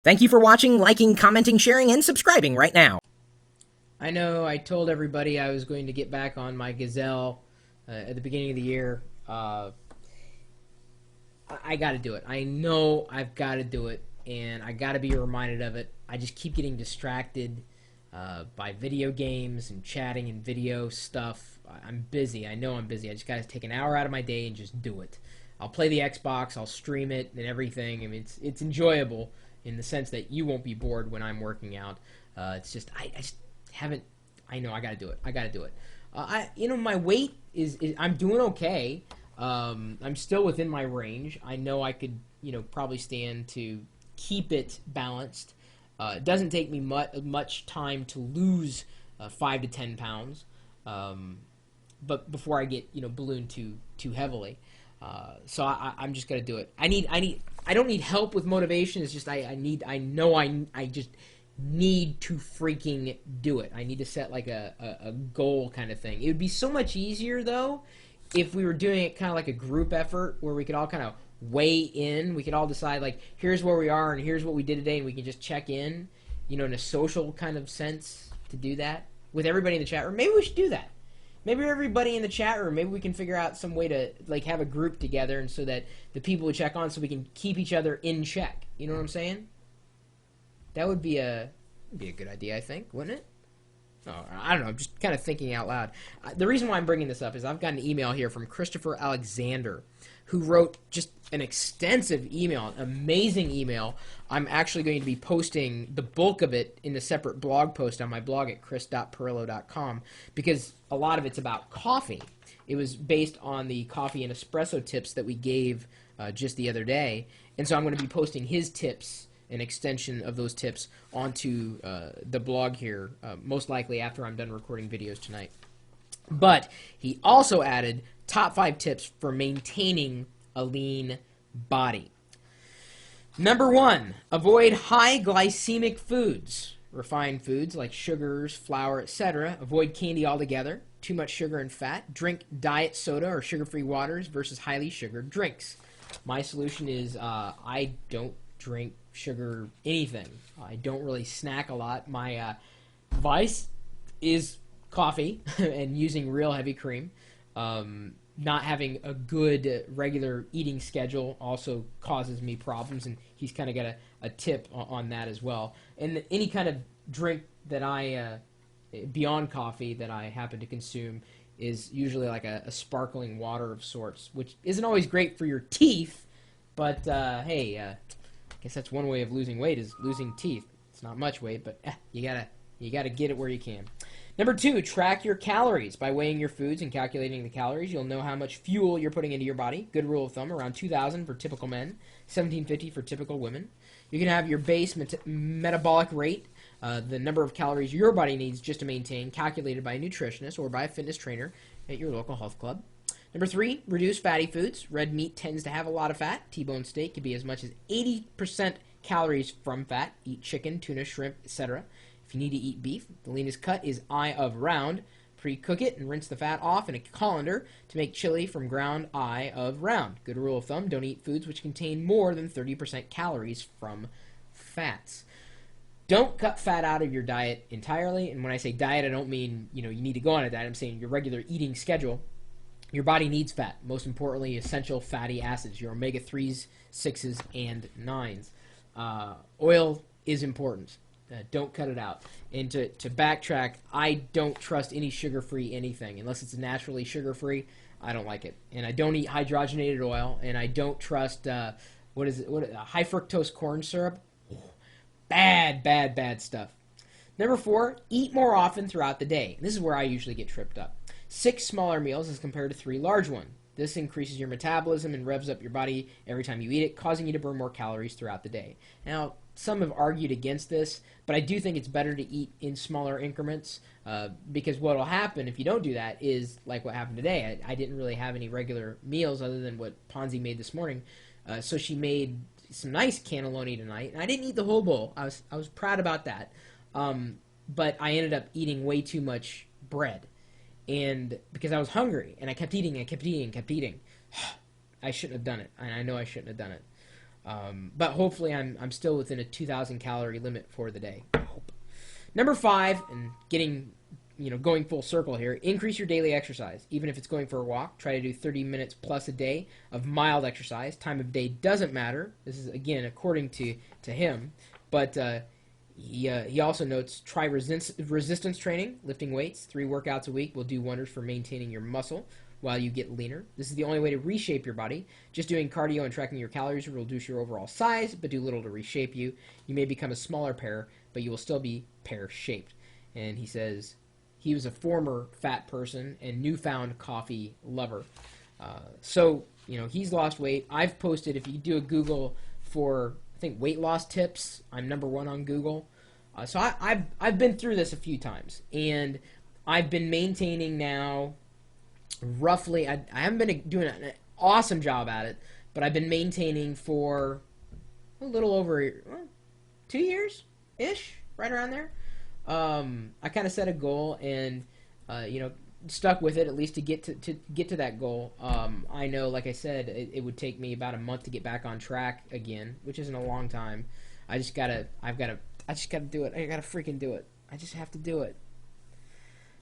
Thank you for watching, liking, commenting, sharing, and subscribing right now. I know I told everybody I was going to get back on my Gazelle at the beginning of the year. I got to do it. I know I've got to do it, and I got to be reminded of it. I just keep getting distracted by video games and chatting and video stuff. I'm busy. I know I'm busy. I just got to take an hour out of my day and just do it. I'll play the Xbox. I'll stream it and everything. I mean, it's enjoyable in the sense that you won't be bored when I'm working out. It's just I just haven't. I know I got to do it. I got to do it. My weight is I'm doing okay. I'm still within my range. I know I could, probably stand to keep it balanced. It doesn't take me much time to lose 5 to 10 pounds, but before I get, ballooned too heavily. So I'm just gonna do it. I don't need help with motivation. It's just I just need to freaking do it. I need to set like a goal kind of thing. It would be so much easier though if we were doing it kind of like a group effort where we could all kind of weigh in. We could all decide like here's where we are and here's what we did today, and we can just check in, in a social kind of sense to do that with everybody in the chat room. Maybe we should do that. Maybe everybody in the chat room, maybe we can figure out some way to like have a group together, and so that the people would check on, so we can keep each other in check. You know what I'm saying? That would be a good idea, I think, wouldn't it? Oh, I don't know. I'm just kind of thinking out loud. The reason why I'm bringing this up is I've got an email here from Christopher Alexander, who wrote just an extensive email, an amazing email. I'm actually going to be posting the bulk of it in a separate blog post on my blog at chris.pirillo.com, because a lot of it's about coffee. It was based on the coffee and espresso tips that we gave just the other day, and so I'm going to be posting his tips, an extension of those tips, onto the blog here, most likely after I'm done recording videos tonight. But he also added top 5 tips for maintaining a lean body. Number 1, avoid high glycemic foods. Refined foods like sugars, flour, etc. Avoid candy altogether. Too much sugar and fat. Drink diet soda or sugar-free waters versus highly sugared drinks. My solution is I don't drink sugar anything. I don't really snack a lot. My vice is coffee and using real heavy cream. Not having a good regular eating schedule also causes me problems, and he's kind of got a tip on that as well. And any kind of drink that beyond coffee that I happen to consume is usually like a sparkling water of sorts, which isn't always great for your teeth, but hey, I guess that's one way of losing weight, is losing teeth. It's not much weight, but you gotta get it where you can. Number 2, track your calories. By weighing your foods and calculating the calories, you'll know how much fuel you're putting into your body. Good rule of thumb, around 2,000 for typical men, 1,750 for typical women. You can have your base metabolic rate, the number of calories your body needs just to maintain, calculated by a nutritionist or by a fitness trainer at your local health club. Number 3, reduce fatty foods. Red meat tends to have a lot of fat. T-bone steak can be as much as 80% calories from fat. Eat chicken, tuna, shrimp, etc. If you need to eat beef, the leanest cut is eye of round. Pre-cook it and rinse the fat off in a colander to make chili from ground eye of round. Good rule of thumb, don't eat foods which contain more than 30% calories from fats. Don't cut fat out of your diet entirely. And when I say diet, I don't mean, you need to go on a diet. I'm saying your regular eating schedule. Your body needs fat. Most importantly, essential fatty acids, your omega-3s, 6s, and 9s. Oil is important. Don't cut it out. And to backtrack, I don't trust any sugar-free anything. Unless it's naturally sugar-free, I don't like it. And I don't eat hydrogenated oil, and I don't trust, high fructose corn syrup. Bad stuff. Number 4, eat more often throughout the day. This is where I usually get tripped up. 6 smaller meals as compared to 3 large ones. This increases your metabolism and revs up your body every time you eat it, causing you to burn more calories throughout the day. Now, some have argued against this, but I do think it's better to eat in smaller increments, because what will happen if you don't do that is like what happened today. I didn't really have any regular meals other than what Ponzi made this morning, so she made some nice cannelloni tonight, and I didn't eat the whole bowl. I was proud about that, but I ended up eating way too much bread. And because I was hungry, and I kept eating. I shouldn't have done it, and I know I shouldn't have done it. But hopefully I'm still within a 2,000 calorie limit for the day. I hope. Number 5, and going full circle here, increase your daily exercise. Even if it's going for a walk, try to do 30 minutes plus a day of mild exercise. Time of day doesn't matter. This is, again, according to him. But he also notes, try resistance training, lifting weights. 3 workouts a week will do wonders for maintaining your muscle while you get leaner. This is the only way to reshape your body. Just doing cardio and tracking your calories will reduce your overall size, but do little to reshape you. You may become a smaller pear, but you will still be pear-shaped. And he says he was a former fat person and newfound coffee lover. So he's lost weight. I've posted, if you do a Google for, I think, weight loss tips, I'm number 1 on Google. So I've been through this a few times, and I've been maintaining now roughly, I haven't been doing an awesome job at it, but I've been maintaining for a little over 2 years-ish, right around there. I kind of set a goal and, stuck with it at least to get to that goal. I know, like I said, it would take me about a month to get back on track again, which isn't a long time. I just gotta do it. I gotta freaking do it. I just have to do it.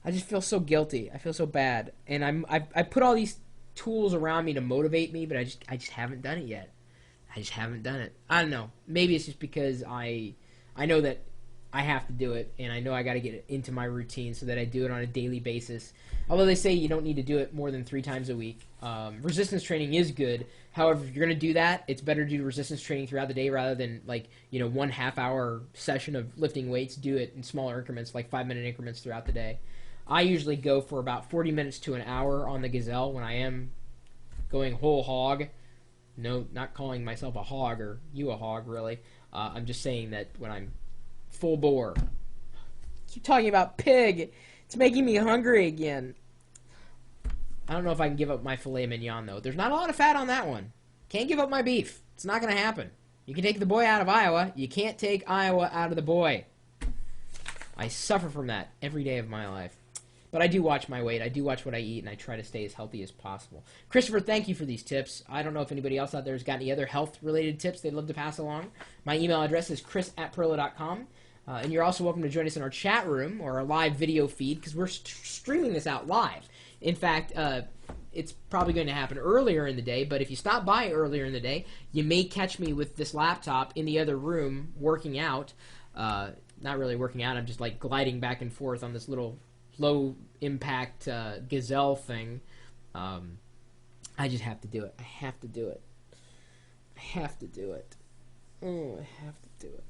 I just feel so guilty. I feel so bad, and I put all these tools around me to motivate me, but I just haven't done it yet. I just haven't done it. I don't know. Maybe it's just because I know that I have to do it, and I know I got to get it into my routine so that I do it on a daily basis. Although they say you don't need to do it more than 3 times a week. Resistance training is good. However, if you're going to do that, it's better to do resistance training throughout the day rather than 1 half-hour session of lifting weights. Do it in smaller increments, like 5-minute increments throughout the day. I usually go for about 40 minutes to an hour on the Gazelle when I am going whole hog. No, not calling myself a hog or you a hog, really. I'm just saying that when I'm full bore. Keep talking about pig. It's making me hungry again. I don't know if I can give up my filet mignon, though. There's not a lot of fat on that one. Can't give up my beef. It's not going to happen. You can take the boy out of Iowa. You can't take Iowa out of the boy. I suffer from that every day of my life. But I do watch my weight. I do watch what I eat, and I try to stay as healthy as possible. Christopher, thank you for these tips. I don't know if anybody else out there has got any other health-related tips they'd love to pass along. My email address is chris@pirillo.com. And you're also welcome to join us in our chat room or our live video feed, because we're streaming this out live. In fact, it's probably going to happen earlier in the day, but if you stop by earlier in the day, you may catch me with this laptop in the other room working out. Not really working out. I'm just gliding back and forth on this little low-impact Gazelle thing. I just have to do it. I have to do it. I have to do it. Oh, I have to do it.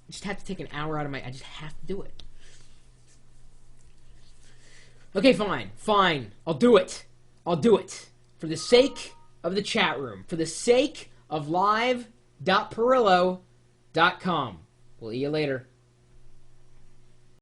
I just have to take an hour out of I just have to do it. Okay, fine. I'll do it. For the sake of the chat room. For the sake of live.pirillo.com. We'll see you later.